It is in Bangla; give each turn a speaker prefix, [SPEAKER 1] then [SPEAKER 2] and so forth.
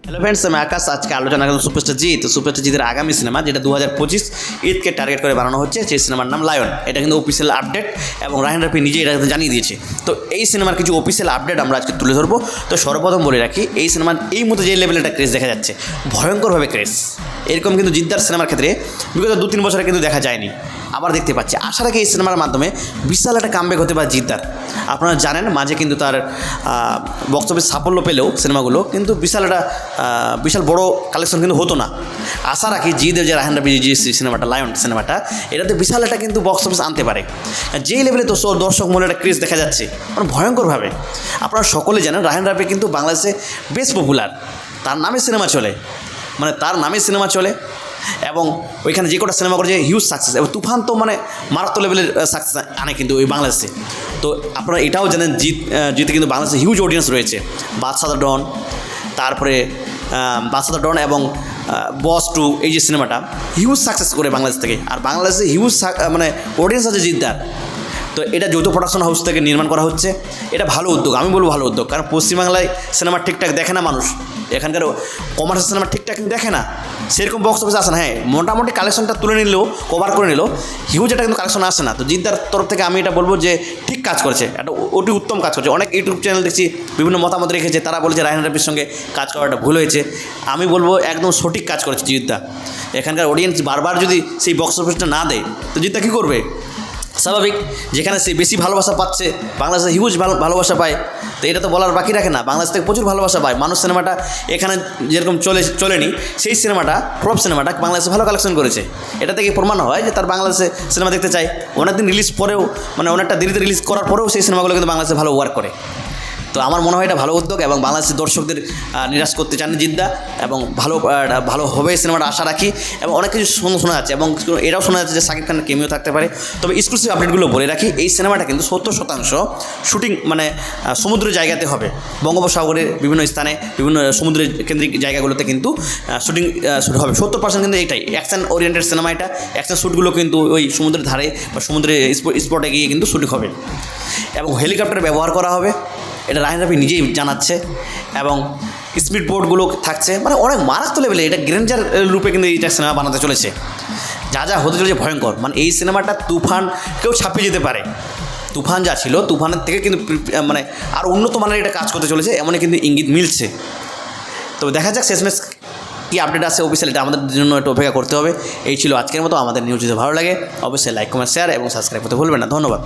[SPEAKER 1] হ্যালো ফ্রেন্ডস, আমি আকাশ। আজকে আলোচনা করব সুপারস্টার জিৎ। তো সুপারস্টার জিতের আগামী সিনেমা, যেটা 2025 ঈদকে টার্গেট করে বানানো হচ্ছে, সেই সিনেমার নাম লায়ন। এটা কিন্তু অফিসিয়াল আপডেট এবং রায়হান রাফি নিজে এটা জানিয়ে দিয়েছে। তো এই সিনেমার কিছু অফিসিয়াল আপডেট আমরা আজকে তুলে ধরবো। তো সর্বপ্রথম বলে রাখি, এই সিনেমার এই মুহূর্তে যে লেভেলে একটা ক্রেজ দেখা যাচ্ছে, ভয়ঙ্করভাবে ক্রেজ। এরকম কিন্তু জিদ্দার সিনেমার ক্ষেত্রে বিগত 2-3 বছরে কিন্তু দেখা যায়নি, আবার দেখতে পাচ্ছি। আশা রাখি এই সিনেমার মাধ্যমে বিশাল একটা কামব্যাক হতে পারে জিদ্দার। আপনারা জানেন, মাঝে কিন্তু তার বক্স অফিস সাফল্য পেলেও সিনেমাগুলো কিন্তু বিশাল বড় কালেকশন কিন্তু হতো না। আশা রাখি জিদের যে রায়হান রাফি যে সিনেমাটা লায়ন সিনেমাটা, এটাতে বিশাল একটা কিন্তু বক্স অফিস আনতে পারে। যেই লেভেলে তো দর্শক মূল্যের একটা ক্রেজ দেখা যাচ্ছে, মানে ভয়ঙ্করভাবে। আপনারা সকলে জানেন রায়হান রাফি কিন্তু বাংলাদেশে বেশ পপুলার, তার নামে সিনেমা চলে, এবং ওইখানে যে কটা সিনেমা করেছে হিউজ সাকসেস। এবং তুফান তো মানে মারাত্মক লেভেলের সাকসেস আনে কিন্তু ওই বাংলাদেশে। তো আপনারা এটাও জানেন, জিতে কিন্তু বাংলাদেশে হিউজ অডিয়েন্স রয়েছে। বাদশা দ্য ডন, তারপরে বাদশা দ্য ডন এবং বস 2, এই যে সিনেমাটা হিউজ সাকসেস করে বাংলাদেশ থেকে। আর বাংলাদেশে হিউজ মানে অডিয়েন্স আছে জিদ্দার। তো এটা যৌথ প্রোডাকশন হাউস থেকে নির্মাণ করা হচ্ছে। এটা ভালো উদ্যোগ, আমি বলবো ভালো উদ্যোগ। কারণ পশ্চিমবাংলায় সিনেমা ঠিকঠাক দেখে না মানুষ, এখানকার কমার্শিয়াল সিনেমা ঠিকঠাক দেখে না, সেরকম বক্স অফিসে আসে না। হ্যাঁ, মোটামুটি কালেকশনটা তুলে নিলেও, কভার করে নিলেও হিউজ একটা কিন্তু কালেকশন আসে না। তো জিদ্দার তরফ থেকে আমি এটা বলবো যে ঠিক কাজ করেছে, একটা অতি উত্তম কাজ করেছে। অনেক ইউটিউব চ্যানেল দেখছি বিভিন্ন মতামত রেখেছে, তারা বলেছে রায়হান রাফির সঙ্গে কাজ করাটা ভুল হয়েছে। আমি বলবো একদম সঠিক কাজ করেছে জিদ্দা। এখানকার অডিয়েন্স বারবার যদি সেই বক্স অফিসটা না দেয়, তো জিদ্দা কী করবে? স্বাভাবিক, যেখানে সে বেশি ভালোবাসা পাচ্ছে, বাংলাদেশে হিউজ ভালোবাসা পায়। তো এটা তো বলার বাকি রাখে না, বাংলাদেশ থেকে প্রচুর ভালোবাসা পায় মানুষ। সিনেমাটা এখানে যেরকম চলেনি, সেই সিনেমাটা ফ্লপ সিনেমাটা বাংলাদেশে ভালো কালেকশন করেছে। এটা থেকে প্রমাণ হয় যে তার বাংলাদেশে সিনেমা দেখতে চায়। অনেকদিন রিলিজ পরেও, মানে অনেকটা দেরিতে রিলিজ করার পরেও সেই সিনেমাগুলো কিন্তু বাংলাদেশে ভালো ওয়ার্ক করে। তো আমার মনে হয় এটা ভালো উদ্যোগ, এবং বাংলাদেশের দর্শকদের নিরাশ করতে চান জিদ্দা, এবং ভালো হবে সিনেমাটা আশা রাখি। এবং অনেক কিছু শোনা যাচ্ছে, এবং এটাও শোনা যাচ্ছে যে শাকিব খানের কেমিও থাকতে পারে। তবে এক্সক্লুসিভ আপডেটগুলো বলে রাখি, এই সিনেমাটা কিন্তু 70% শুটিং মানে সমুদ্র জায়গাতে হবে। বঙ্গোপসাগরের বিভিন্ন স্থানে, বিভিন্ন সমুদ্রের কেন্দ্রিক জায়গাগুলোতে কিন্তু শুট হবে। 70% কিন্তু এটাই অ্যাকশন ওরিয়েন্টেড সিনেমা। এটা অ্যাকশন শ্যুটগুলো কিন্তু ওই সমুদ্রের ধারে বা সমুদ্রের স্পটে গিয়ে কিন্তু শুটিং হবে, এবং হেলিকপ্টার ব্যবহার করা হবে। এটা রায়হান রাফি নিজেই জানাচ্ছে। এবং স্পিড বোটগুলো থাকছে, মানে অনেক মারাত্মক লেভেলে। এটা গ্র্যান্ডার রূপে কিন্তু এইটা সিনেমা বানাতে চলেছে। যা হতে চলেছে ভয়ঙ্কর। মানে এই সিনেমাটা তুফানকেও ছাপিয়ে যেতে পারে। তুফান যা ছিল, তুফানের থেকে কিন্তু মানে আর উন্নত মানের এটা কাজ করতে চলেছে, এমনই কিন্তু ইঙ্গিত মিলছে। তো দেখা যাক শেষমেশ কী আপডেট আছে অফিসিয়াল, এটা আমাদের জন্য একটু অপেক্ষা করতে হবে। এই ছিল আজকের মতো। আমাদের নিউজ যদি ভালো লাগে অবশ্যই লাইক, কমেন্ট, শেয়ার এবং সাবস্ক্রাইব করতে ভুলবেন না। ধন্যবাদ।